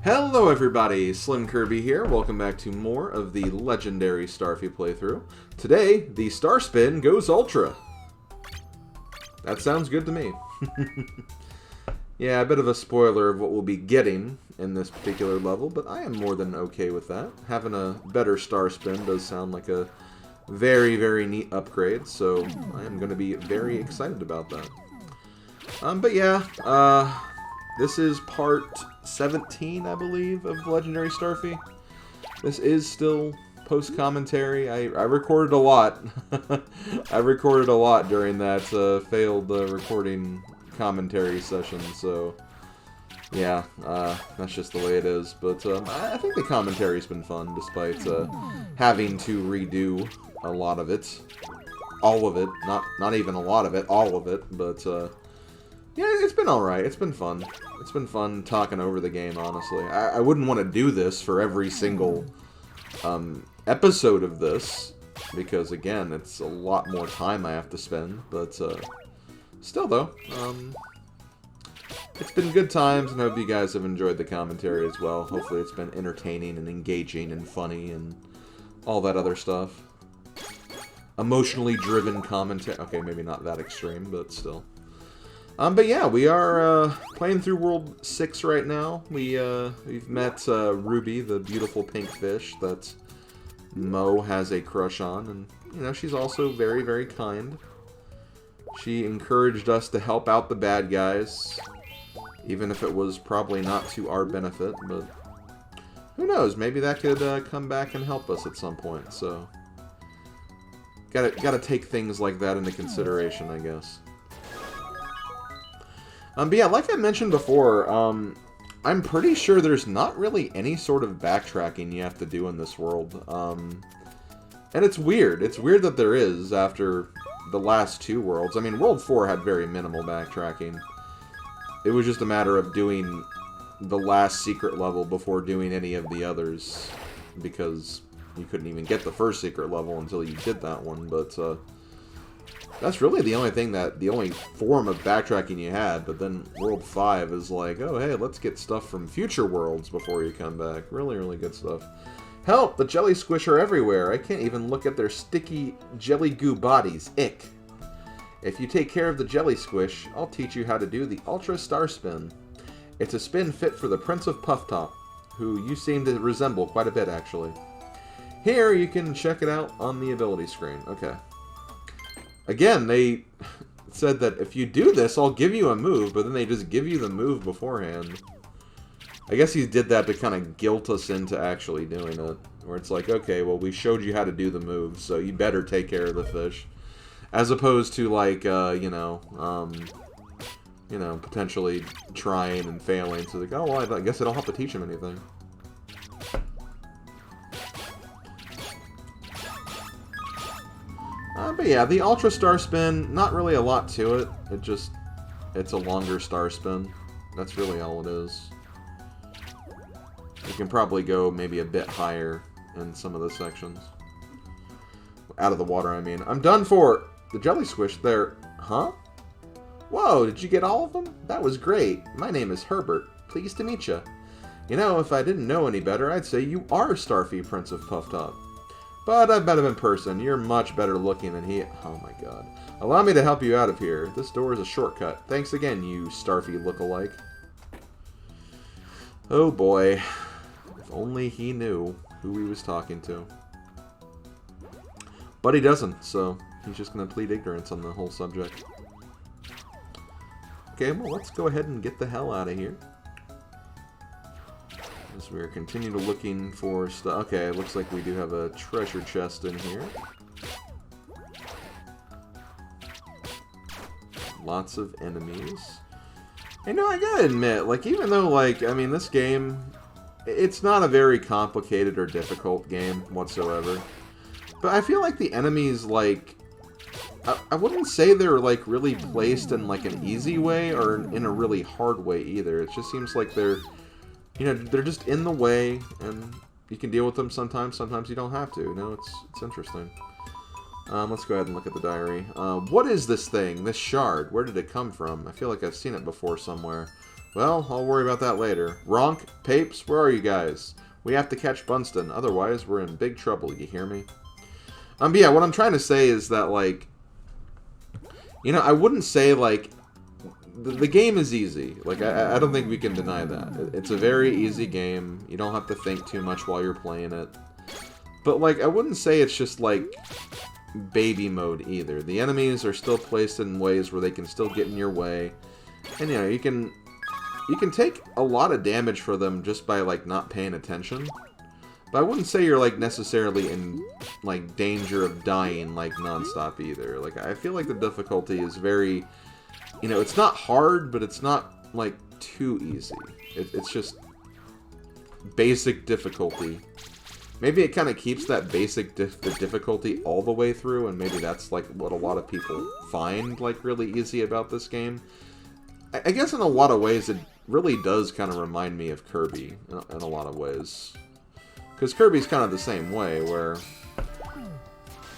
Hello everybody, SlimKirby here. Welcome back to more of the legendary Starfy playthrough. Today, the Star Spin goes Ultra. That sounds good to me. Yeah, a bit of a spoiler of what we'll be getting in this particular level, but I am more than okay with that. Having a better Star Spin does sound like a very, very neat upgrade, so I am going to be very excited about that. But yeah, this is part 17, I believe, of Legendary Starfy. This is still post-commentary. I recorded a lot. I recorded a lot during that failed recording commentary session, so yeah, that's just the way it is. But I think the commentary's been fun, despite having to redo a lot of it. All of it. Not even a lot of it, all of it, but yeah, it's been alright. It's been fun. It's been fun talking over the game, honestly. I wouldn't want to do this for every single episode of this, because, again, it's a lot more time I have to spend. But still, though, it's been good times, and I hope you guys have enjoyed the commentary as well. Hopefully it's been entertaining and engaging and funny and all that other stuff. Emotionally driven commentary. Okay, maybe not that extreme, but still. But yeah, we are playing through World 6 right now. We've met Ruby, the beautiful pink fish that Mo has a crush on, and you know, she's also very, very kind. She encouraged us to help out the bad guys, even if it was probably not to our benefit, but who knows, maybe that could come back and help us at some point, so gotta take things like that into consideration, I guess. But yeah, like I mentioned before, I'm pretty sure there's not really any sort of backtracking you have to do in this world. And it's weird. It's weird that there is after the last two worlds. I mean, World 4 had very minimal backtracking. It was just a matter of doing the last secret level before doing any of the others, because you couldn't even get the first secret level until you did that one, but that's really the only form of backtracking you had. But then World 5 is like, oh hey, let's get stuff from future worlds before you come back. Really, really good stuff. Help! The jelly squish are everywhere. I can't even look at their sticky jelly goo bodies. Ick. If you take care of the jelly squish, I'll teach you how to do the Ultra Star Spin. It's a spin fit for the Prince of Puff Top, who you seem to resemble quite a bit, actually. Here, you can check it out on the ability screen. Okay. Again, they said that if you do this, I'll give you a move, but then they just give you the move beforehand. I guess he did that to kind of guilt us into actually doing it. Where it's like, okay, well, we showed you how to do the move, so you better take care of the fish. As opposed to, like, you know, potentially trying and failing. So like, oh, well, I guess I don't have to teach him anything. But yeah, the Ultra Star Spin, not really a lot to it. It's a longer Star Spin. That's really all it is. You can probably go maybe a bit higher in some of the sections. Out of the water, I mean. I'm done for! The jelly squish there. Huh? Whoa, did you get all of them? That was great. My name is Herbert. Pleased to meet you. You know, if I didn't know any better, I'd say you are Starfy, Prince of Puff Top. But I've met him in person. You're much better looking than he... Oh my god. Allow me to help you out of here. This door is a shortcut. Thanks again, you Starfy look-alike. Oh boy. If only he knew who he was talking to. But he doesn't, so he's just going to plead ignorance on the whole subject. Okay, well, let's go ahead and get the hell out of here. As we're continuing looking for stuff. Okay, it looks like we do have a treasure chest in here. Lots of enemies. And no, I gotta admit, like, even though, like, I mean, this game, it's not a very complicated or difficult game whatsoever. But I feel like the enemies, like, I wouldn't say they're, like, really placed in, like, an easy way or in a really hard way either. It just seems like they're... You know, they're just in the way, and you can deal with them sometimes. Sometimes you don't have to. You know, it's interesting. Let's go ahead and look at the diary. What is this thing? This shard? Where did it come from? I feel like I've seen it before somewhere. Well, I'll worry about that later. Ronk, Papes, where are you guys? We have to catch Bunston, otherwise we're in big trouble, you hear me? But yeah, what I'm trying to say is that, like, you know, I wouldn't say, like, the game is easy. Like, I don't think we can deny that. It's a very easy game. You don't have to think too much while you're playing it. But, like, I wouldn't say it's just, like, baby mode either. The enemies are still placed in ways where they can still get in your way. And, you know, you can take a lot of damage for them just by, like, not paying attention. But I wouldn't say you're, like, necessarily in, like, danger of dying, like, non-stop either. Like, I feel like the difficulty is very, you know, it's not hard, but it's not, like, too easy. It's just basic difficulty. Maybe it kind of keeps that basic difficulty all the way through, and maybe that's, like, what a lot of people find, like, really easy about this game. I guess in a lot of ways, it really does kind of remind me of Kirby, in a lot of ways. Because Kirby's kind of the same way, where,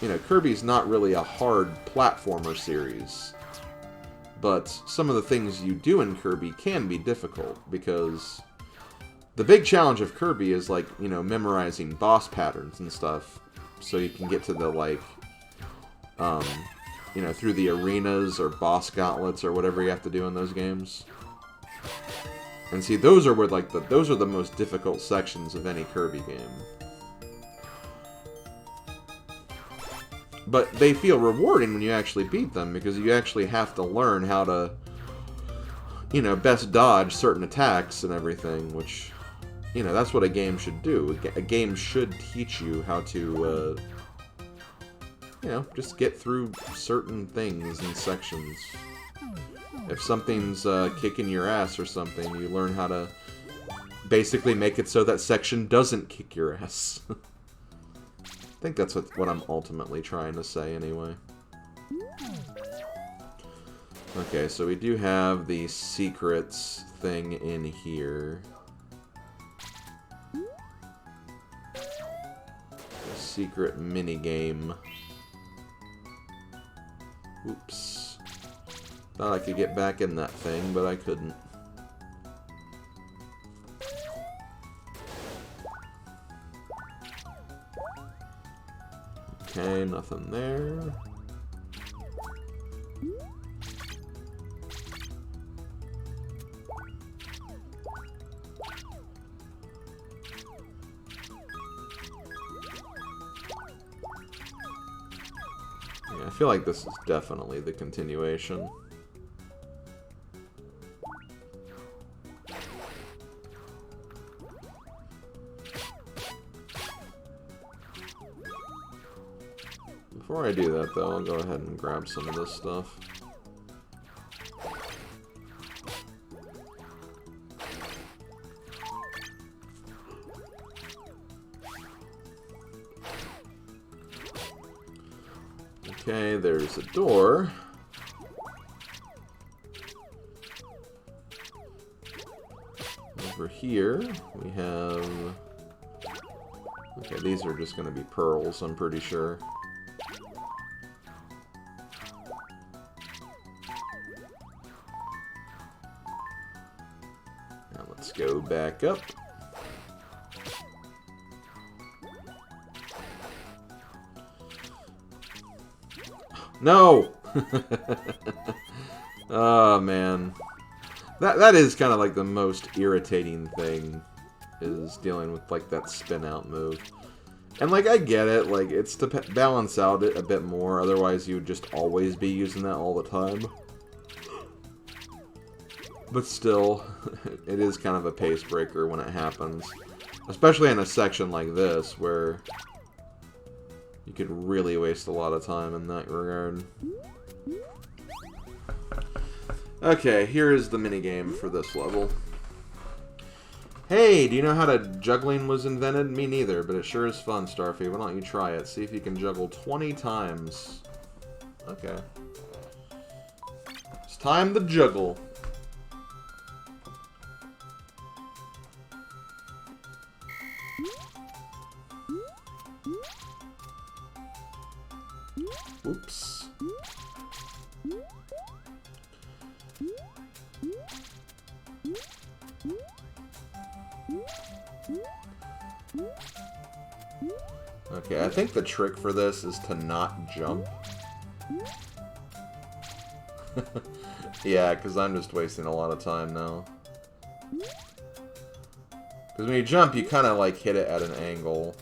you know, Kirby's not really a hard platformer series. But some of the things you do in Kirby can be difficult, because the big challenge of Kirby is, like, you know, memorizing boss patterns and stuff, so you can get to the, like, you know, through the arenas or boss gauntlets or whatever you have to do in those games. And see, those are where, like, those are the most difficult sections of any Kirby game. But they feel rewarding when you actually beat them, because you actually have to learn how to, you know, best dodge certain attacks and everything, which, you know, that's what a game should do. A game should teach you how to, you know, just get through certain things and sections. If something's kicking your ass or something, you learn how to basically make it so that section doesn't kick your ass. I think that's what I'm ultimately trying to say, anyway. Okay, so we do have the secrets thing in here. The secret minigame. Oops. Thought I could get back in that thing, but I couldn't. Okay, nothing there. Yeah, I feel like this is definitely the continuation. Before I do that, though, I'll go ahead and grab some of this stuff. Okay, there's a door. Over here, we have... Okay, these are just going to be pearls, I'm pretty sure. Now let's go back up. No! Oh, man. That is kind of like the most irritating thing, is dealing with, like, that spin-out move. And, like, I get it, like, it's to balance out it a bit more, otherwise you would just always be using that all the time. But still, it is kind of a pace breaker when it happens. Especially in a section like this, where you could really waste a lot of time in that regard. Okay, here is the minigame for this level. Hey, do you know how to juggling was invented? Me neither, but it sure is fun, Starfy. Why don't you try it? See if you can juggle 20 times. Okay. It's time to juggle. Oops. Okay, I think the trick for this is to not jump. Yeah, because I'm just wasting a lot of time now. Because when you jump, you kind of like hit it at an angle.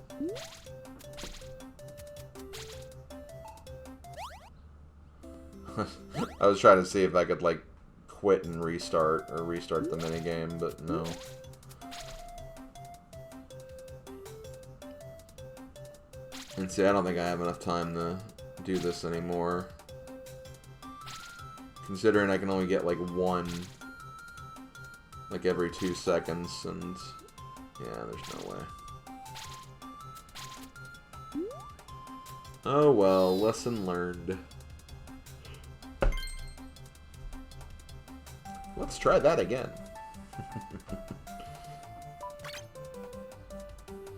I was trying to see if I could like quit and restart, or restart the minigame, but no. And see, I don't think I have enough time to do this anymore. Considering I can only get like one, like every 2 seconds, and yeah, there's no way. Oh well, lesson learned. Let's try that again.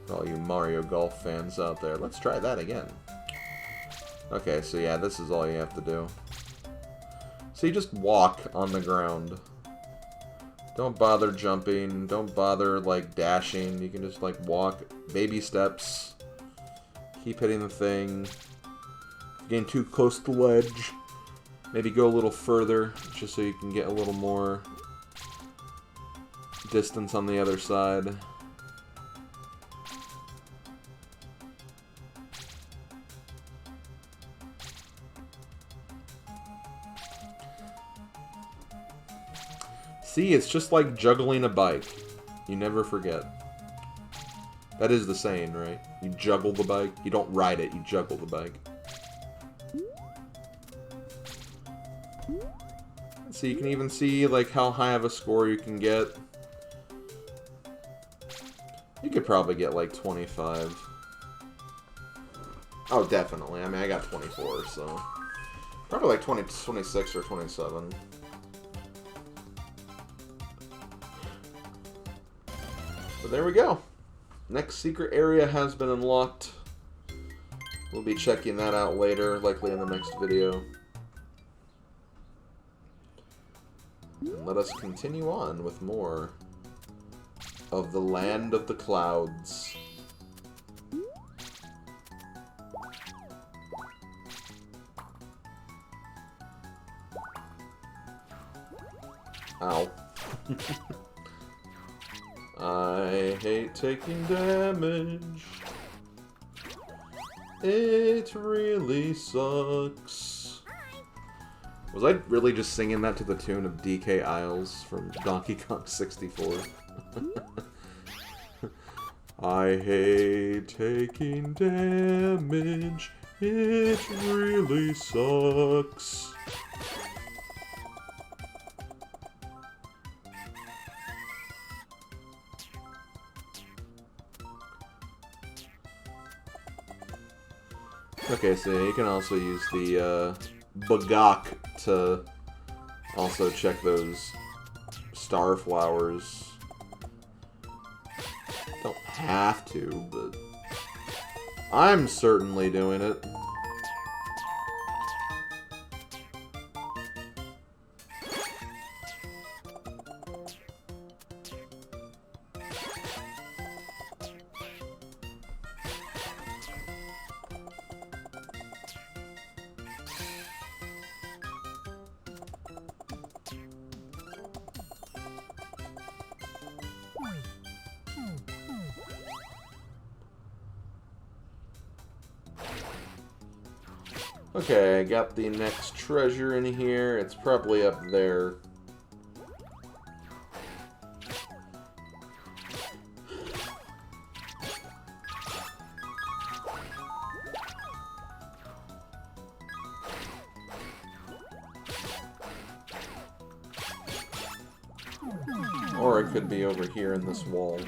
For all you Mario Golf fans out there, let's try that again. Okay, so yeah, this is all you have to do. So you just walk on the ground. Don't bother jumping, don't bother like dashing, you can just like walk, baby steps. Keep hitting the thing. If you're getting too close to the ledge, maybe go a little further, just so you can get a little more distance on the other side. See, it's just like juggling a bike. You never forget. That is the saying, right? You juggle the bike. You don't ride it, you juggle the bike. So you can even see like how high of a score you can get. You could probably get like 25. Oh, definitely. I mean, I got 24, so probably like 26 or 27. But there we go. Next secret area has been unlocked. We'll be checking that out later, likely in the next video. And let us continue on with more of the Land of the Clouds. Ow. I hate taking damage. It really sucks. Was I really just singing that to the tune of DK Isles from Donkey Kong 64? I hate taking damage. It really sucks. Okay, so you can also use the Bagok to also check those star flowers. Don't have to, but I'm certainly doing it. Okay, I got the next treasure in here. It's probably up there. Or it could be over here in this wall.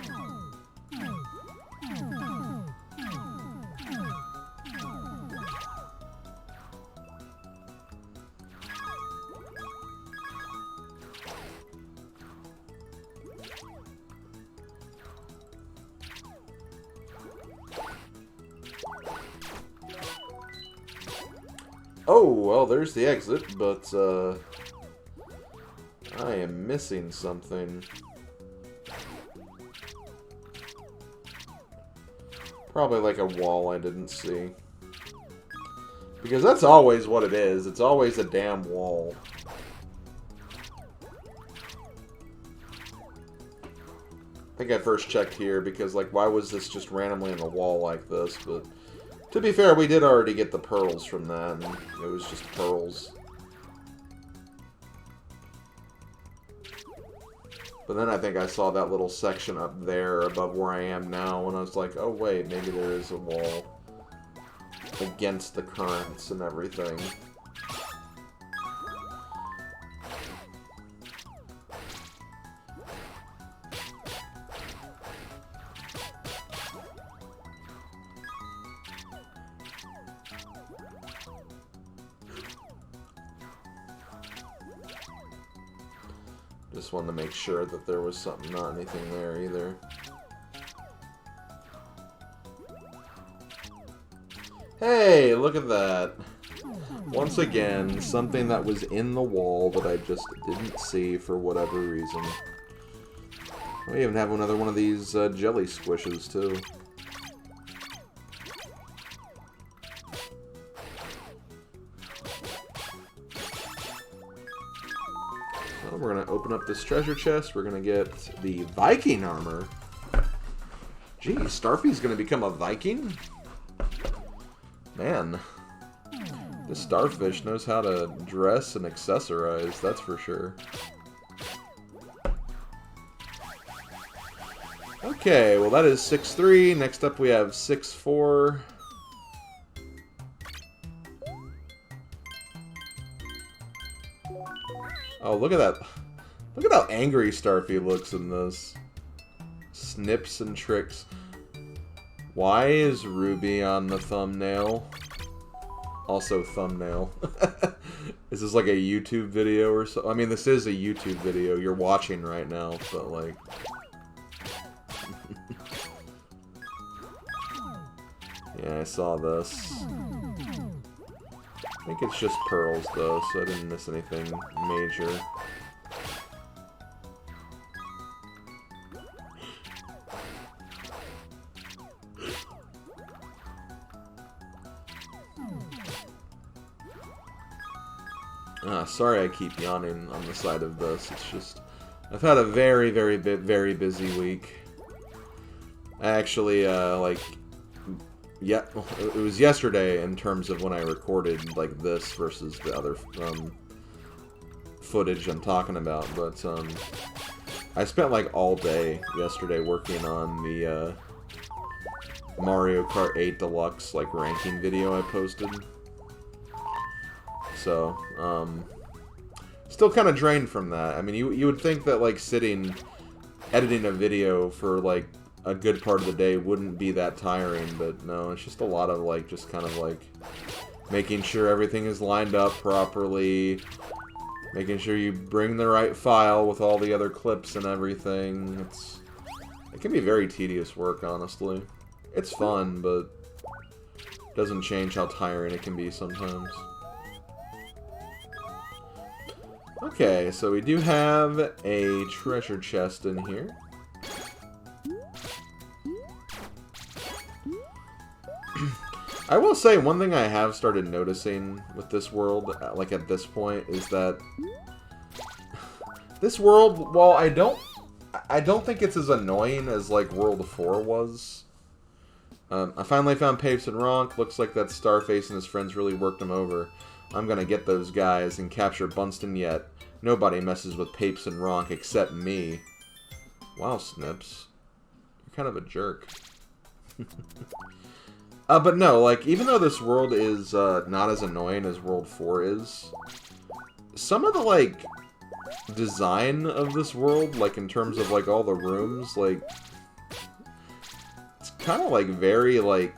Oh, well, there's the exit, but, I am missing something. Probably like a wall I didn't see. Because that's always what it is. It's always a damn wall. I think I first checked here because, like, why was this just randomly in the wall like this? But to be fair, we did already get the pearls from that, and it was just pearls. But then I think I saw that little section up there above where I am now, and I was like, oh wait, maybe there is a wall against the currents and everything. Just wanted to make sure that there was something, not anything there either. Hey, look at that. Once again, something that was in the wall that I just didn't see for whatever reason. We even have another one of these jelly squishes, too. We're going to open up this treasure chest. We're going to get the Viking armor. Gee, Starfy's going to become a Viking? Man, this starfish knows how to dress and accessorize, that's for sure. Okay, well that is 6-3. Next up we have 6-4. Oh, look at that. Look at how angry Starfy looks in this. Snips and tricks. Why is Ruby on the thumbnail? Also thumbnail. Is this like a YouTube video or so? I mean, this is a YouTube video you're watching right now, but like... Yeah, I saw this. I think it's just pearls, though, so I didn't miss anything major. Sorry I keep yawning on the side of this. It's just... I've had a very busy week. I actually, yeah, it was yesterday in terms of when I recorded, like, this versus the other, footage I'm talking about, but, I spent, like, all day yesterday working on the, Mario Kart 8 Deluxe, like, ranking video I posted. So, still kind of drained from that. I mean, you would think that, like, sitting, editing a video for, like, a good part of the day wouldn't be that tiring, but no, it's just a lot of, like, just kind of, like, making sure everything is lined up properly, making sure you bring the right file with all the other clips and everything. It can be very tedious work, honestly. It's fun, but it doesn't change how tiring it can be sometimes. Okay, so we do have a treasure chest in here. I will say, one thing I have started noticing with this world, like at this point, is that this world, while I don't think it's as annoying as, like, World 4 was. I finally found Papes and Ronk. Looks like that Starface and his friends really worked him over. I'm gonna get those guys and capture Bunston yet. Nobody messes with Papes and Ronk except me. Wow, Snips. You're kind of a jerk. But no, like, even though this world is not as annoying as World 4 is, some of the, like, design of this world, like, in terms of, like, all the rooms, like, it's kind of, like, very, like,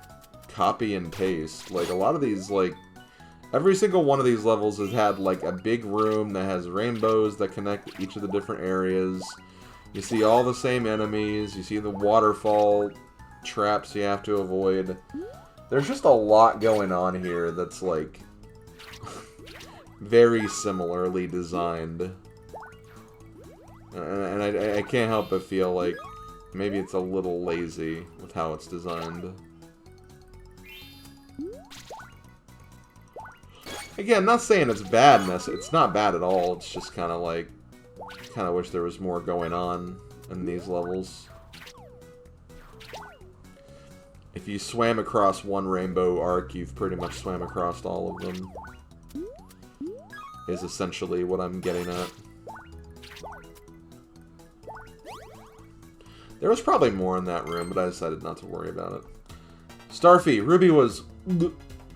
copy and paste. Like, a lot of these, like, every single one of these levels has had, like, a big room that has rainbows that connect each of the different areas. You see all the same enemies. You see the waterfall traps you have to avoid. There's just a lot going on here that's, like, very similarly designed. And I can't help but feel like maybe it's a little lazy with how it's designed. Again, not saying it's bad, it's not bad at all. It's just kind of like, kind of wish there was more going on in these levels. If you swam across one rainbow arc, you've pretty much swam across all of them. Is essentially what I'm getting at. There was probably more in that room, but I decided not to worry about it. Starfy, Ruby was...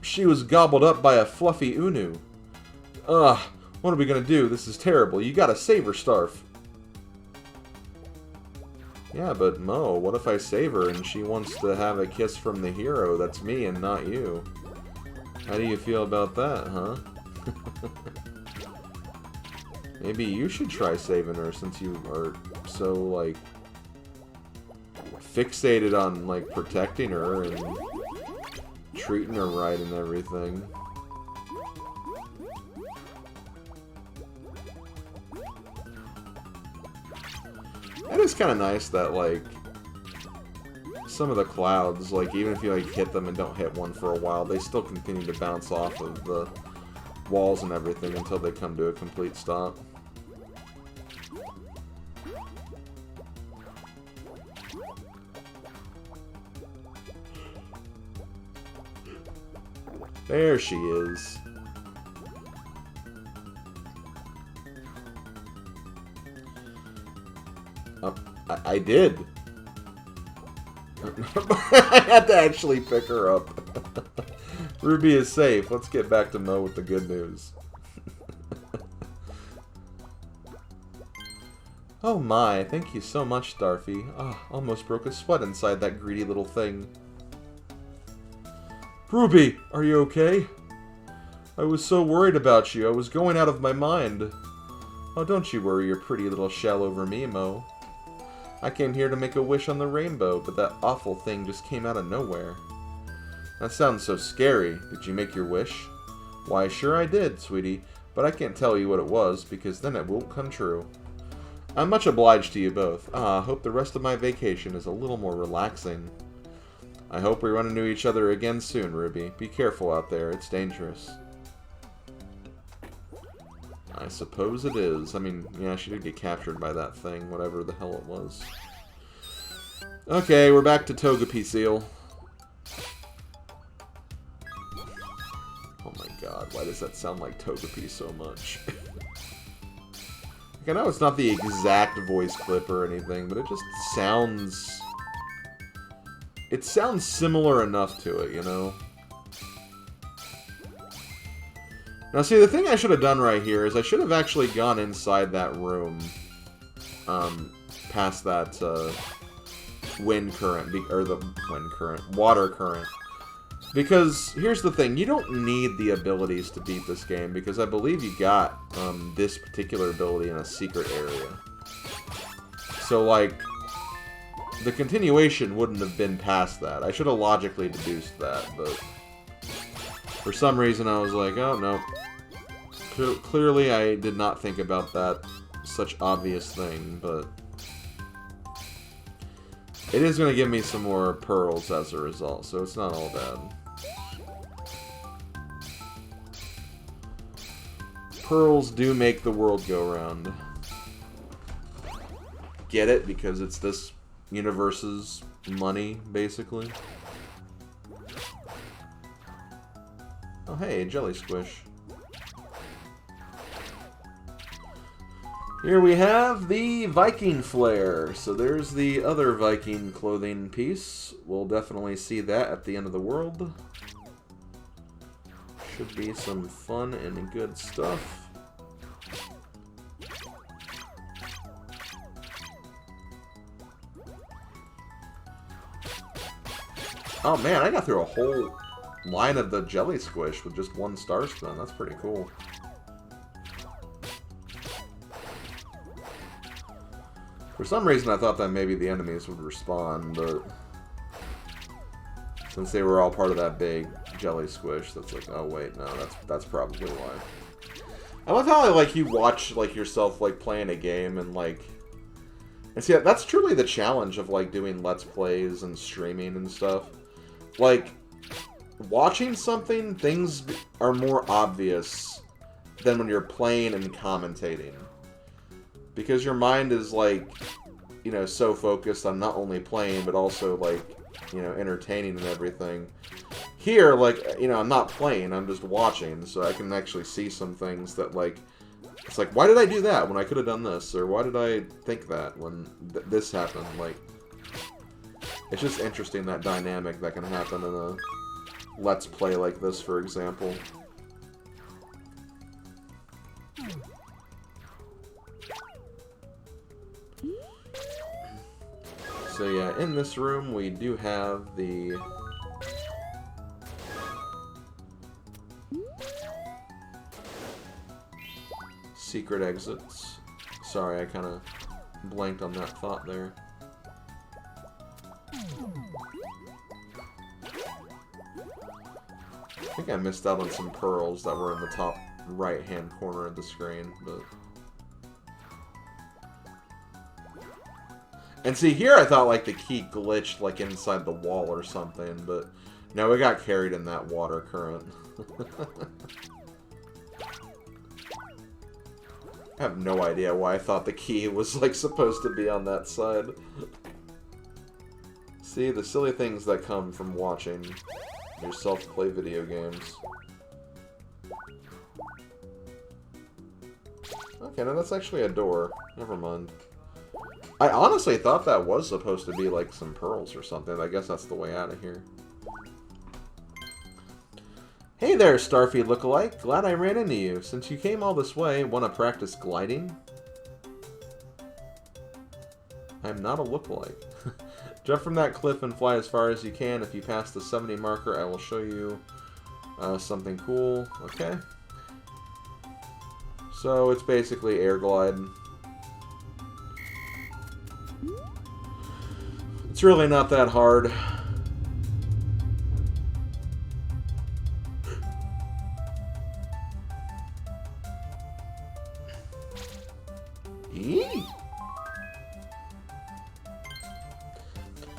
She was gobbled up by a fluffy Unu. Ugh, what are we gonna do? This is terrible. You gotta save her, Starf. Yeah, but Mo, what if I save her and she wants to have a kiss from the hero? That's me and not you. How do you feel about that, huh? Maybe you should try saving her since you are so, like, fixated on, like, protecting her and treating her right and everything. It is kind of nice that, like, some of the clouds, like, even if you, like, hit them and don't hit one for a while, they still continue to bounce off of the walls and everything until they come to a complete stop. There she is. I did. I had to actually pick her up. Ruby is safe. Let's get back to Mo with the good news. Oh my, thank you so much, Starfy. Ah, almost broke a sweat inside that greedy little thing. Ruby, are you okay? I was so worried about you. I was going out of my mind. Oh, don't you worry your pretty little shell over me, Mo. I came here to make a wish on the rainbow, but that awful thing just came out of nowhere. That sounds so scary. Did you make your wish? Why, sure I did, sweetie, but I can't tell you what it was, because then it won't come true. I'm much obliged to you both. Ah, hope the rest of my vacation is a little more relaxing. I hope we run into each other again soon, Ruby. Be careful out there, it's dangerous. I suppose it is. I mean, yeah, she did get captured by that thing, whatever the hell it was. Okay, we're back to Togepi Seal. Oh my god, why does that sound like Togepi so much? Like, I know it's not the exact voice clip or anything, but it just sounds... It sounds similar enough to it, you know? Now, see, the thing I should have done right here is I should have actually gone inside that room, past that, wind current, or the wind current, water current. Because, here's the thing, you don't need the abilities to beat this game, because I believe you got, this particular ability in a secret area. So, like, the continuation wouldn't have been past that. I should have logically deduced that, but for some reason I was like, oh, no. Clearly I did not think about that such obvious thing, but it is going to give me some more pearls as a result, so it's not all bad. Pearls do make the world go round. Get it? Because it's this universe's money, basically. Oh, hey, Jelly Squish. Here we have the Viking Flare. So there's the other Viking clothing piece. We'll definitely see that at the end of the world. Should be some fun and good stuff. Oh man, I got through a whole line of the Jelly Squish with just one Star Spin. That's pretty cool. For some reason I thought that maybe the enemies would respawn, but since they were all part of that big Jelly Squish, that's like, oh wait, no, that's probably why. I love how, like, you watch, like, yourself, like, playing a game and, like... And see, that's truly the challenge of, like, doing Let's Plays and streaming and stuff. Like, watching something, things are more obvious than when you're playing and commentating. Because your mind is, like, you know, so focused on not only playing, but also, like, you know, entertaining and everything. Here, like, you know, I'm not playing, I'm just watching, so I can actually see some things that, like, it's like, why did I do that when I could have done this? Or why did I think that when this happened? Like, it's just interesting, that dynamic that can happen in a Let's Play like this, for example. So yeah, in this room we do have the secret exits. Sorry, I kind of blanked on that thought there. I think I missed out on some pearls that were in the top right-hand corner of the screen, but... And see, here I thought, like, the key glitched, like, inside the wall or something, but... No, it got carried in that water current. I have no idea why I thought the key was, like, supposed to be on that side. See, the silly things that come from watching yourself play video games. Okay, now that's actually a door. Never mind. I honestly thought that was supposed to be, like, some pearls or something. I guess that's the way out of here. Hey there, Starfy lookalike. Glad I ran into you. Since you came all this way, want to practice gliding? I'm not a lookalike. Jump from that cliff and fly as far as you can. If you pass the 70 marker, I will show you something cool. Okay. So it's basically air glide. It's really not that hard. Eee!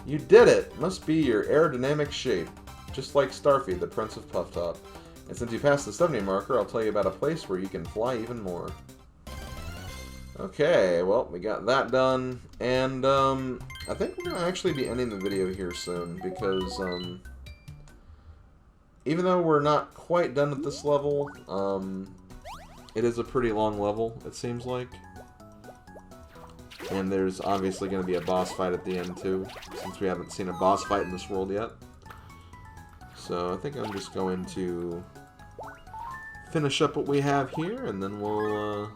You did it! Must be your aerodynamic shape. Just like Starfy, the Prince of Puff Top. And since you passed the 70 marker, I'll tell you about a place where you can fly even more. Okay, well, we got that done. And, I think we're going to actually be ending the video here soon, because, even though we're not quite done at this level, it is a pretty long level, it seems like. And there's obviously going to be a boss fight at the end, too, since we haven't seen a boss fight in this world yet. So I think I'm just going to finish up what we have here, and then we'll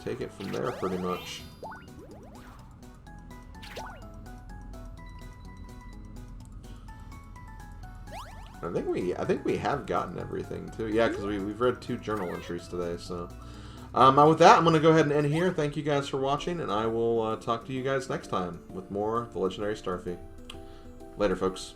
take it from there, pretty much. I think we have gotten everything, too. Yeah, because we've read 2 journal entries today, so... with that, I'm going to go ahead and end here. Thank you guys for watching, and I will talk to you guys next time with more The Legendary Starfy. Later, folks.